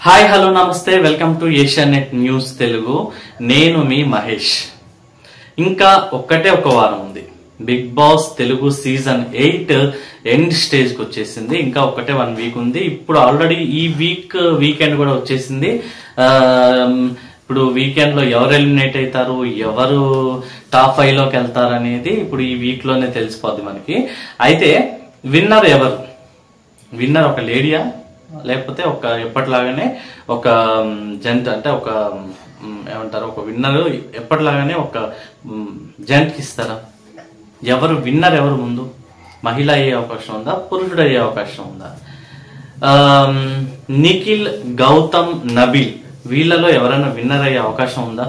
Hi hello నమస్తే welcome to Asianet news Telugu. నేను మీ మహేష్. ఇంకా ఒక్కటే ఒక వారం ఉంది. Bigg Boss Telugu season 8 end stage కి వచ్చేసింది. ఇంకా ఒక్కటే 1 వీక్ ఉంది. ఇప్పుడు ఆల్రెడీ ఈ వీకెండ్ కూడా వచ్చేసింది. ఇప్పుడు వీకెండ్ లో ఎవరు ఎలిమినేట్ అవుతారు, ఎవరు టాప్ 5 లోకి వెళ్తారు అనేది ఇప్పుడు ఈ వీక్ లోనే తెలిసిపోద్ది మనకి. అయితే విన్నర్ ఎవరు? విన్నర్ ఒక లేడీయా, లేకపోతే ఒక ఎప్పటిలాగానే ఒక జెంట్, అంటే ఒక ఏమంటారు, ఒక విన్నర్ ఎప్పటిలాగానే ఒక జెంట్ కి ఇస్తారా? ఎవరు విన్నర్? ఎవరు ముందు? మహిళ అయ్యే అవకాశం ఉందా, పురుషుడు అయ్యే అవకాశం ఉందా? నిఖిల్, గౌతమ్, నబీల్ వీళ్ళలో ఎవరైనా విన్నర్ అయ్యే అవకాశం ఉందా?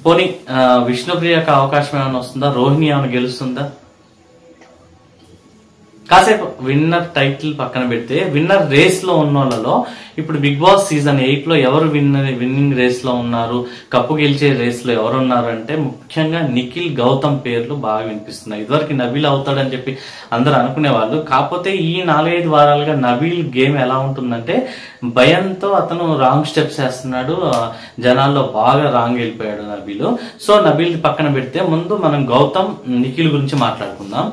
పోనీ విష్ణుప్రియకు అవకాశం ఏమైనా వస్తుందా? రోహిణి ఏమైనా గెలుస్తుందా? కాసేపు విన్నర్ టైటిల్ పక్కన పెడితే విన్నర్ రేస్ లో ఉన్న వాళ్ళలో ఇప్పుడు బిగ్ బాస్ సీజన్ 8 లో ఎవరు విన్నింగ్ రేస్ లో ఉన్నారు, కప్పు గెలిచే రేస్ లో ఎవరు ఉన్నారు అంటే ముఖ్యంగా నిఖిల్, గౌతమ్ పేర్లు బాగా వినిపిస్తున్నాయి. ఇదివరకు నబీల్ అవుతాడని చెప్పి అందరు అనుకునేవాళ్ళు. కాకపోతే ఈ 4-5 వారాలుగా నబీల్ గేమ్ ఎలా ఉంటుందంటే భయంతో అతను రాంగ్ స్టెప్స్ వేస్తున్నాడు. జనాల్లో బాగా రాంగ్ వెళ్ళిపోయాడు నబీల్. సో నబీల్ పక్కన పెడితే ముందు మనం గౌతమ్, నిఖిల్ గురించి మాట్లాడుకుందాం.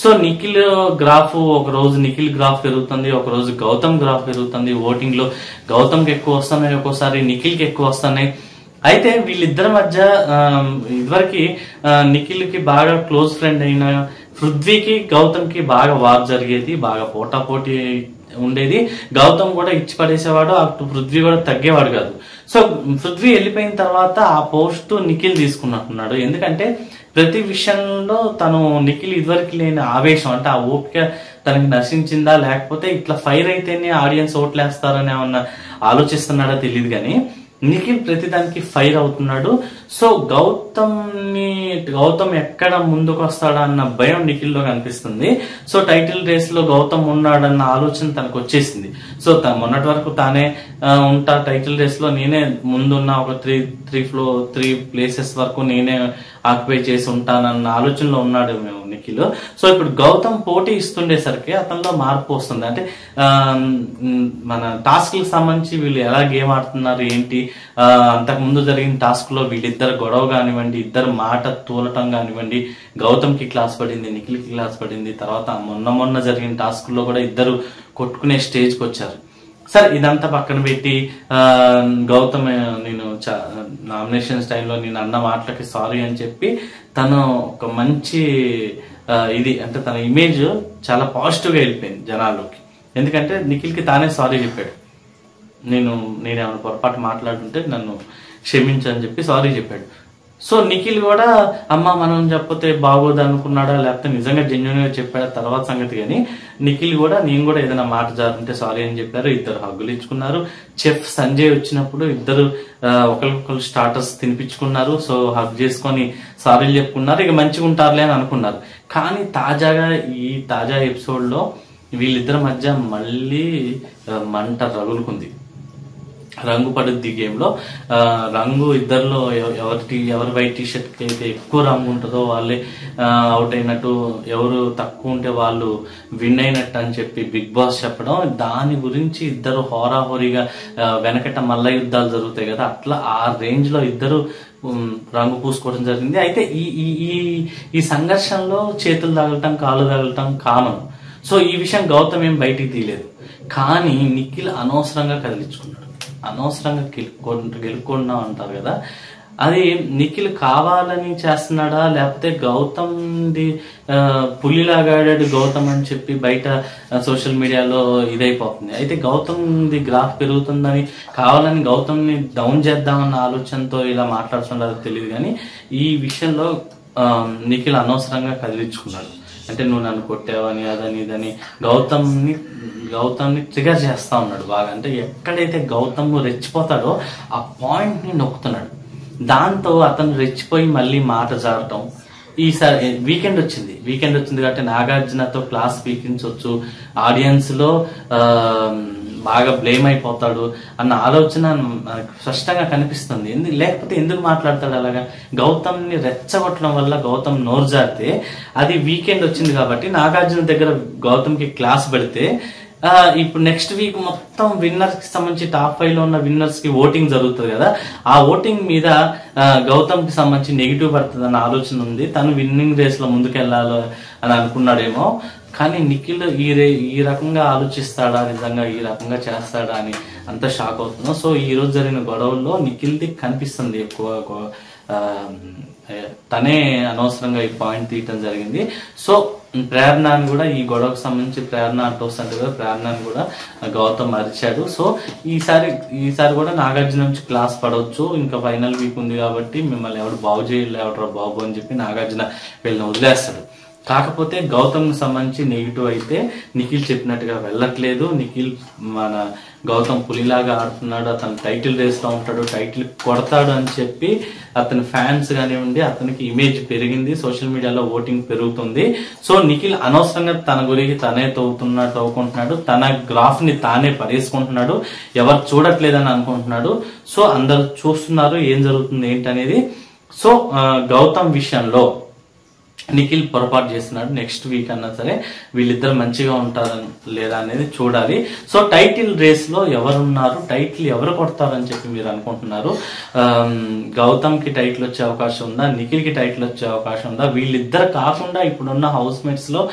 సో నిఖిల్ గ్రాఫ్, ఒక రోజు నిఖిల్ గ్రాఫ్ పెరుగుతుంది, ఒక రోజు గౌతమ్ గ్రాఫ్ పెరుగుతుంది. ఓటింగ్ లో గౌతమ్ కి ఎక్కువ వస్తున్నాయి, ఒక్కోసారి నిఖిల్ కి ఎక్కువ వస్తున్నాయి. అయితే వీళ్ళిద్దరి మధ్య ఇదివరకు నిఖిల్ కి బాగా క్లోజ్ ఫ్రెండ్ అయిన పృథ్వీకి, గౌతమ్ కి బాగా వార్ జరిగేది, బాగా పోటాపోటీ ఉండేది. గౌతమ్ కూడా ఇచ్చి పడేసేవాడు, అటు పృథ్వీ కూడా తగ్గేవాడు కాదు. సో పృథ్వీ వెళ్ళిపోయిన తర్వాత ఆ పోస్ట్ నిఖిల్ తీసుకున్నట్టున్నాడు. ఎందుకంటే ప్రతి విషయంలో తను నిఖిల్ ఇదివరకు లేని ఆవేశం, అంటే ఆ ఓపిక తనకి నశించిందా, లేకపోతే ఇట్లా ఫైర్ అయితేనే ఆడియన్స్ ఓట్లేస్తారని ఏమన్నా ఆలోచిస్తున్నాడో తెలియదు కానీ నిఖిల్ ప్రతిదానికి ఫైర్ అవుతున్నాడు. సో గౌతమ్ ఎక్కడ ముందుకు వస్తాడా అన్న భయం నిఖిల్ లో కనిపిస్తుంది. సో టైటిల్ రేస్ లో గౌతమ్ ఉన్నాడన్న ఆలోచన తనకు వచ్చేసింది. సో మొన్నటి వరకు తానే ఉంటా, టైటిల్ రేస్ లో నేనే ముందున్న ఒక 3 ప్లేసెస్ వరకు నేనే ఆక్యుపై చేసి ఉంటానన్న ఆలోచనలో ఉన్నాడు నిఖిల్. సో ఇప్పుడు గౌతమ్ పోటీ ఇస్తుండేసరికి అతనిలో మార్పు వస్తుంది. అంటే మన టాస్క్ కి సంబంధించి వీళ్ళు ఎలా గేమ్ ఆడుతున్నారు ఏంటి, అంతకు ముందు జరిగిన టాస్క్ లో వీళ్ళిద్దరు గొడవ కానివ్వండి, ఇద్దరు మాట తూలటం కానివ్వండి, గౌతమ్ కి క్లాస్ పడింది, నిఖిల్ కి క్లాస్ పడింది. తర్వాత మొన్న జరిగిన టాస్క్ లో కూడా ఇద్దరు కొట్టుకునే స్టేజ్ కి వచ్చారు. సరే ఇదంతా పక్కన పెట్టి గౌతమ్ నేను నామినేషన్స్ టైంలో నేను అన్న మాటలకి సారీ అని చెప్పి తను ఒక మంచి ఇది, అంటే తన ఇమేజ్ చాలా పాజిటివ్ గా వెళ్ళిపోయింది జనాల్లోకి. ఎందుకంటే నిఖిల్ కి తానే సారీ చెప్పాడు, నేనేమైనా పొరపాటు మాట్లాడుతుంటే నన్ను క్షమించని చెప్పి సారీ చెప్పాడు. సో నిఖిల్ కూడా అమ్మ మనం చెప్పతే బాగోదు అనుకున్నాడా, లేకపోతే నిజంగా జెన్యున్ గా చెప్పాడా తర్వాత సంగతి. కానీ నిఖిల్ కూడా నేను కూడా ఏదైనా మాట జారుంటే సారీ అని చెప్పారు. ఇద్దరు హగ్గులు ఇచ్చుకున్నారు. చెఫ్ సంజయ్ వచ్చినప్పుడు ఇద్దరు ఒకరికొకరు స్టార్టర్స్ తినిపించుకున్నారు. సో హగ్ చేసుకొని సారీలు చెప్పుకున్నారు. ఇక మంచిగా ఉంటారులే అని అనుకున్నారు. కానీ ఈ తాజా ఎపిసోడ్ లో వీళ్ళిద్దరి మధ్య మళ్ళీ మంట రగులుకుంది, రంగు పడుద్ది గేమ్ లో. రంగు ఇద్దరిలో ఎవరి వైట్ టీ షర్ట్ కి అయితే ఎక్కువ రంగు ఉంటుందో వాళ్ళే అవుట్ అయినట్టు, ఎవరు తక్కువ ఉంటే వాళ్ళు విన్ అయినట్టు అని చెప్పి బిగ్ బాస్ చెప్పడం. దాని గురించి ఇద్దరు హోరాహోరీగా వెనకట మల్ల యుద్ధాలు జరుగుతాయి కదా, అట్లా ఆ రేంజ్ లో ఇద్దరు రంగు పూసుకోవడం జరిగింది. అయితే ఈ సంఘర్షణలో చేతులు తగలటం, కాళ్ళు తగలటం కామన్. సో ఈ విషయం గౌతమ్ ఏం బయటికి తీయలేదు. కానీ నిఖిల్ అనవసరంగా కదిలించుకున్నాడు, అనవసరంగా గెలుపుకున్నాం అంటారు కదా, అది నిఖిల్ కావాలని చేస్తున్నాడా, లేకపోతే గౌతమ్ ది పులిలాగాడాడు గౌతమ్ అని చెప్పి బయట సోషల్ మీడియాలో ఇదైపోతుంది. అయితే గౌతమ్ ది గ్రాఫ్ పెరుగుతుందని కావాలని గౌతమ్ ని డౌన్ చేద్దామన్న ఆలోచనతో ఇలా మాట్లాడుతున్నారో తెలియదు. కానీ ఈ విషయంలో నిఖిల్ అనవసరంగా కదిలించుకున్నాడు. అంటే నువ్వు నన్ను కొట్టావని అదని ఇదని గౌతమ్ ని ట్రిగర్ చేస్తా ఉన్నాడు బాగా. అంటే ఎక్కడైతే గౌతమ్ రెచ్చిపోతాడో ఆ పాయింట్ ని నొక్కుతున్నాడు. దాంతో అతను రెచ్చిపోయి మళ్ళీ మాట జారటం. ఈసారి వీకెండ్ వచ్చింది కాబట్టి నాగార్జునతో క్లాస్ పీకించవచ్చు, ఆడియన్స్ లో బాగా బ్లేమ్ అయిపోతాడు అన్న ఆలోచన స్పష్టంగా కనిపిస్తుంది. లేకపోతే ఎందుకు మాట్లాడతాడు అలాగా? గౌతమ్ ని రెచ్చగొట్టడం వల్ల గౌతమ్ నోరు జారితే, అది వీకెండ్ వచ్చింది కాబట్టి నాగార్జున దగ్గర గౌతమ్ కి క్లాస్ పెడితే ఇప్పుడు నెక్స్ట్ వీక్ మొత్తం విన్నర్స్ కి సంబంధించి టాప్ 5 లో ఉన్న విన్నర్స్ కి ఓటింగ్ జరుగుతుంది కదా, ఆ ఓటింగ్ మీద గౌతమ్ కి సంబంధించి నెగిటివ్ పడుతుంది అన్న ఆలోచన ఉంది. తను విన్నింగ్ రేస్ లో ముందుకెళ్లాలి అని అనుకున్నాడేమో, కానీ నిఖిల్ ఈ రకంగా ఆలోచిస్తాడా, నిజంగా ఈ రకంగా చేస్తాడా అని అంత షాక్ అవుతున్నాం. సో ఈ రోజు జరిగిన గొడవల్లో నిఖిల్ది కనిపిస్తుంది ఎక్కువ, తనే అనవసరంగా ఈ పాయింట్ తీయటం జరిగింది. సో ప్రేరణని కూడా ఈ గొడవకు సంబంధించి ప్రేరణ అంటూ వస్తుంది కదా, ప్రేరణని కూడా గౌతమ్ అరిచాడు. సో ఈసారి కూడా నాగార్జున నుంచి క్లాస్ పడవచ్చు, ఇంకా ఫైనల్ వీక్ ఉంది కాబట్టి మిమ్మల్ని ఎవరు బాగు చేయలేవడరా బాబు అని చెప్పి నాగార్జున వీళ్ళని వదిలేస్తాడు. కాకపోతే గౌతమ్ కి సంబంధించి నెగిటివ్ అయితే నిఖిల్ చెప్పినట్టుగా వెళ్ళట్లేదు. నిఖిల్ మన గౌతమ్ పులిలాగా ఆడుతున్నాడు, అతను టైటిల్ రేస్ లో ఉంటాడు, టైటిల్ కొడతాడు అని చెప్పి అతని ఫ్యాన్స్ కానివ్వండి, అతనికి ఇమేజ్ పెరిగింది, సోషల్ మీడియాలో ఓటింగ్ పెరుగుతుంది. సో నిఖిల్ అనవసరంగా తన గురించి తనే తవ్వుకుంటున్నాడు, తన గ్రాఫ్ ని తానే పడేసుకుంటున్నాడు, ఎవరు చూడట్లేదని అనుకుంటున్నాడు. సో అందరు చూస్తున్నారు ఏం జరుగుతుంది ఏంటనేది. సో గౌతమ్ విషయంలో నిఖిల్ పొరపాటు చేస్తున్నాడు. నెక్స్ట్ వీక్ అన్నా సరే వీళ్ళిద్దరు మంచిగా ఉంటారా లేదా అనేది చూడాలి. సో టైటిల్ రేస్ లో ఎవరున్నారు, టైటిల్ ఎవరు కొడతారని చెప్పి మీరు అనుకుంటున్నారు? గౌతమ్ కి టైటిల్ వచ్చే అవకాశం ఉందా, నిఖిల్ కి టైటిల్ వచ్చే అవకాశం ఉందా? వీళ్ళిద్దరు కాకుండా ఇప్పుడున్న హౌస్ మేట్స్ లో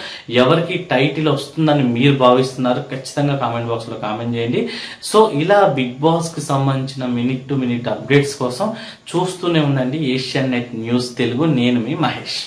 ఎవరికి టైటిల్ వస్తుందని మీరు భావిస్తున్నారు? ఖచ్చితంగా కామెంట్ బాక్స్ లో కామెంట్ చేయండి. సో ఇలా బిగ్ బాస్ కి సంబంధించిన మినిట్ టు మినిట్ అప్డేట్స్ కోసం చూస్తూనే ఉండండి ఏషియన్ నెట్ న్యూస్ తెలుగు. నేను మీ మహేష్.